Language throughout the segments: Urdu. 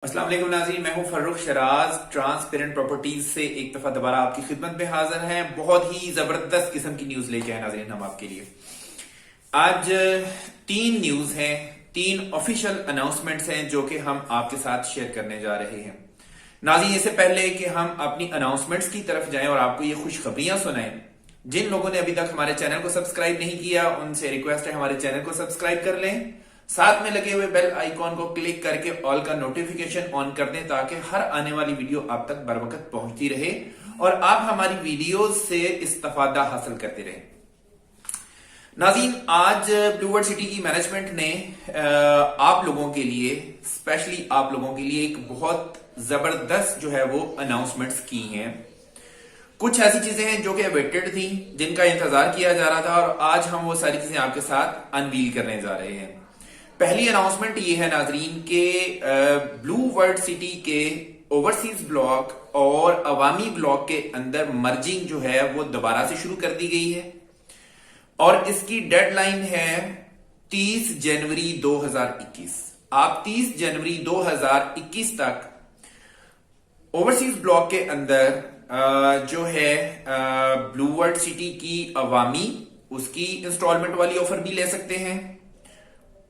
السلام علیکم ناظرین، میں ہوں فروخ شراز ٹرانسپیرنٹ پراپرٹیز سے ایک دفعہ دوبارہ آپ کی خدمت میں حاضر ہیں۔ بہت ہی زبردست قسم کی نیوز لے کے آئے ناظرین ہم آپ کے لیے۔ آج 3 نیوز ہیں، 3 آفیشیل اناؤنسمنٹس ہیں جو کہ ہم آپ کے ساتھ شیئر کرنے جا رہے ہیں۔ ناظرین، اس سے پہلے کہ ہم اپنی اناؤنسمنٹس کی طرف جائیں اور آپ کو یہ خوشخبریاں سنائیں، جن لوگوں نے ابھی تک ہمارے چینل کو سبسکرائب نہیں کیا ان سے ریکویسٹ ہے ہمارے چینل کو سبسکرائب کر لیں، ساتھ میں لگے ہوئے بیل آئیکن کو کلک کر کے آل کا نوٹیفیکیشن آن کر دیں تاکہ ہر آنے والی ویڈیو آپ تک بر وقت پہنچتی رہے اور آپ ہماری ویڈیوز سے استفادہ حاصل کرتے رہیں۔ ناظرین، آج بلو ورڈ سٹی کی مینجمنٹ نے آپ لوگوں کے لیے، اسپیشلی آپ لوگوں کے لیے ایک بہت زبردست جو ہے وہ اناؤنسمنٹس کی ہیں۔ کچھ ایسی چیزیں ہیں جو کہ اویٹڈ تھیں، جن کا انتظار کیا جا رہا تھا، اور آج ہم وہ ساری چیزیں آپ کے ساتھ انویل کرنے جا رہے ہیں۔ پہلی اناؤنسمنٹ یہ ہے ناظرین کہ بلو ورڈ سٹی کے اوورسیز بلاک اور عوامی بلاک کے اندر مرجنگ جو ہے وہ دوبارہ سے شروع کر دی گئی ہے، اور اس کی ڈیڈ لائن ہے 30 جنوری 2021۔ آپ 30 جنوری 2021 تک اوورسیز بلاک کے اندر جو ہے بلو ورڈ سٹی کی عوامی اس کی انسٹالمنٹ والی آفر بھی لے سکتے ہیں،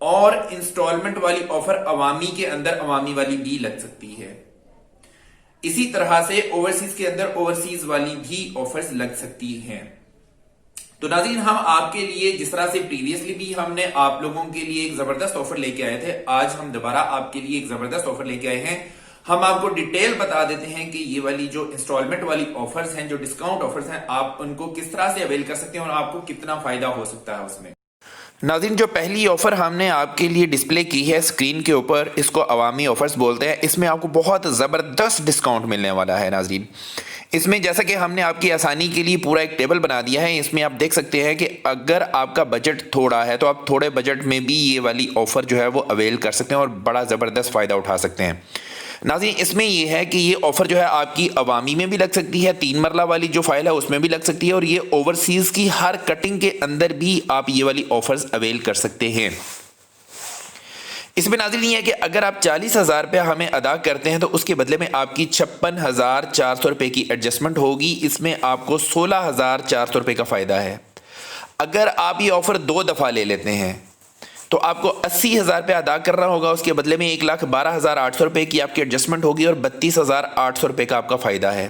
اور انسٹالمنٹ والی آفر عوامی کے اندر عوامی والی بھی لگ سکتی ہے۔ اسی طرح سے اوورسیز کے اندر اوورسیز والی بھی آفرز لگ سکتی ہیں۔ تو ناظرین، ہم آپ کے لیے جس طرح سے پریویسلی بھی ہم نے آپ لوگوں کے لیے ایک زبردست آفر لے کے آئے تھے، آج ہم دوبارہ آپ کے لیے ایک زبردست آفر لے کے آئے ہیں۔ ہم آپ کو ڈیٹیل بتا دیتے ہیں کہ یہ والی جو انسٹالمنٹ والی آفرز ہیں، جو ڈسکاؤنٹ آفرز ہیں، آپ ان کو کس طرح سے اویل کر سکتے ہیں اور آپ کو کتنا فائدہ ہو سکتا ہے اس میں۔ ناظرین، جو پہلی آفر ہم نے آپ کے لیے ڈسپلے کی ہے اسکرین کے اوپر، اس کو عوامی آفرز بولتے ہیں۔ اس میں آپ کو بہت زبردست ڈسکاؤنٹ ملنے والا ہے ناظرین۔ اس میں جیسا کہ ہم نے آپ کی آسانی کے لیے پورا ایک ٹیبل بنا دیا ہے، اس میں آپ دیکھ سکتے ہیں کہ اگر آپ کا بجٹ تھوڑا ہے تو آپ تھوڑے بجٹ میں بھی یہ والی آفر جو ہے وہ اویل کر سکتے ہیں اور بڑا زبردست فائدہ اٹھا سکتے ہیں۔ ناظرین، اس میں یہ ہے کہ یہ آفر جو ہے آپ کی عوامی میں بھی لگ سکتی ہے، 3 مرلہ والی جو فائل ہے اس میں بھی لگ سکتی ہے، اور یہ اوورسیز کی ہر کٹنگ کے اندر بھی آپ یہ والی آفرز اویل کر سکتے ہیں۔ اس میں ناظرین یہ ہے کہ اگر آپ 40,000 روپیہ ہمیں ادا کرتے ہیں تو اس کے بدلے میں آپ کی 56,400 روپے کی ایڈجسٹمنٹ ہوگی۔ اس میں آپ کو 16,400 روپے کا فائدہ ہے۔ اگر آپ یہ آفر 2 دفعہ لے لیتے ہیں تو آپ کو 80,000 روپے ادا کرنا ہوگا، اس کے بدلے میں 1,12,800 روپے کی آپ کی ایڈجسٹمنٹ ہوگی اور 32,800 روپے کا آپ کا فائدہ ہے۔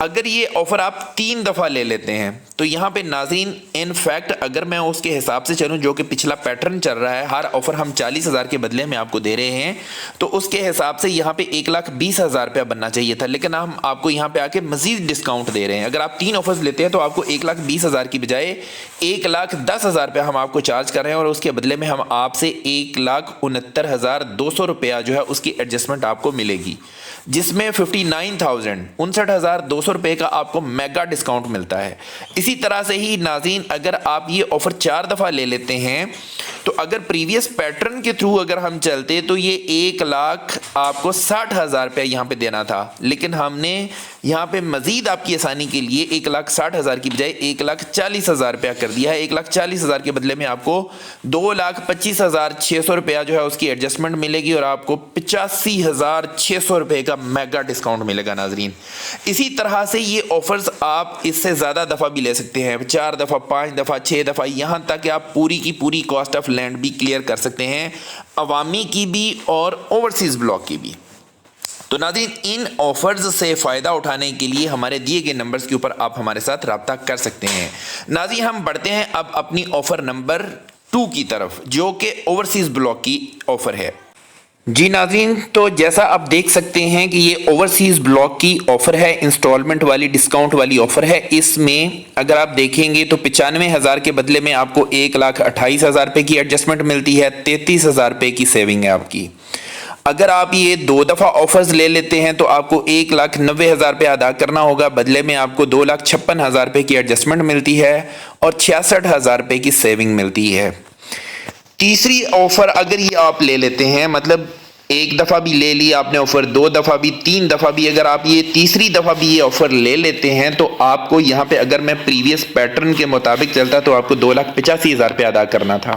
اگر یہ آفر آپ 3 دفعہ لے لیتے ہیں تو یہاں پہ ناظرین ان فیکٹ اگر میں اس کے حساب سے چلوں جو کہ پچھلا پیٹرن چل رہا ہے، ہر آفر ہم 40,000 کے بدلے میں آپ کو دے رہے ہیں، تو اس کے حساب سے یہاں پہ 1,20,000 روپیہ بننا چاہیے تھا، لیکن ہم آپ کو یہاں پہ آ کے مزید ڈسکاؤنٹ دے رہے ہیں۔ اگر آپ 3 آفرز لیتے ہیں تو آپ کو 1,20,000 کی بجائے 1,10,000 روپیہ ہم آپ کو چارج کر رہے ہیں، اور اس کے بدلے میں ہم آپ سے 1,69,200 روپیہ جو ہے اس کی ایڈجسٹمنٹ آپ کو ملے گی، جس میں 59,200 روپے کا آپ کو میگا ڈسکاؤنٹ ملتا ہے۔ اسی طرح سے ہی ناظرین، اگر آپ یہ آفر 4 دفعہ لے لیتے ہیں تو اگر پریویس پیٹرن کے تھرو اگر ہم چلتے تو یہ 1,00,000 آپ کو 60,000 روپے یہاں پہ دینا تھا، لیکن ہم نے یہاں پہ مزید آپ کی آسانی کے لیے 1,60,000 کی بجائے 1,40,000 روپیہ کر دیا ہے۔ 1,40,000 کے بدلے میں آپ کو 2,25,600 روپیہ جو ہے اس کی ایڈجسٹمنٹ ملے گی، اور آپ کو 85,600 روپے کا میگا ڈسکاؤنٹ ملے گا ناظرین۔ اسی طرح سے یہ آفرز آپ اس سے زیادہ دفعہ بھی لے سکتے ہیں، 4 دفعہ، 5 دفعہ، 6 دفعہ، یہاں تک کہ آپ پوری کی پوری کاسٹ آف لینڈ بھی کلیئر کر سکتے ہیں، عوامی کی بھی اور اوورسیز بلاک کی بھی۔ تو ناظرین، ان آفرز سے فائدہ اٹھانے کے لیے ہمارے دیے گئے نمبرز کے اوپر آپ ہمارے ساتھ رابطہ کر سکتے ہیں۔ ناظرین، ہم بڑھتے ہیں اب اپنی آفر نمبر 2 کی طرف، جو کہ اوورسیز بلاک کی آفر ہے۔ جی ناظرین، تو جیسا آپ دیکھ سکتے ہیں کہ یہ اوورسیز بلاک کی آفر ہے، انسٹالمنٹ والی ڈسکاؤنٹ والی آفر ہے۔ اس میں اگر آپ دیکھیں گے تو 95,000 کے بدلے میں آپ کو 1,28,000 روپے کی ایڈجسٹمنٹ ملتی ہے، 33,000 روپے کی سیونگ ہے آپ کی۔ اگر آپ یہ 2 دفعہ آفرز لے لیتے ہیں تو آپ کو 1,90,000 روپے ادا کرنا ہوگا، بدلے میں آپ کو 2,56,000 روپے کی ایڈجسٹمنٹ ملتی ہے اور 66,000 روپے کی سیونگ ملتی ہے۔ تیسری آفر اگر یہ آپ لے لیتے ہیں، مطلب 1 دفعہ بھی لے لی آپ نے آفر، 2 دفعہ بھی، 3 دفعہ بھی، اگر آپ یہ تیسری دفعہ بھی یہ آفر لے لیتے ہیں تو آپ کو یہاں پہ اگر میں پریویس پیٹرن کے مطابق چلتا تو آپ کو 2,85,000 روپے ادا کرنا تھا۔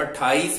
28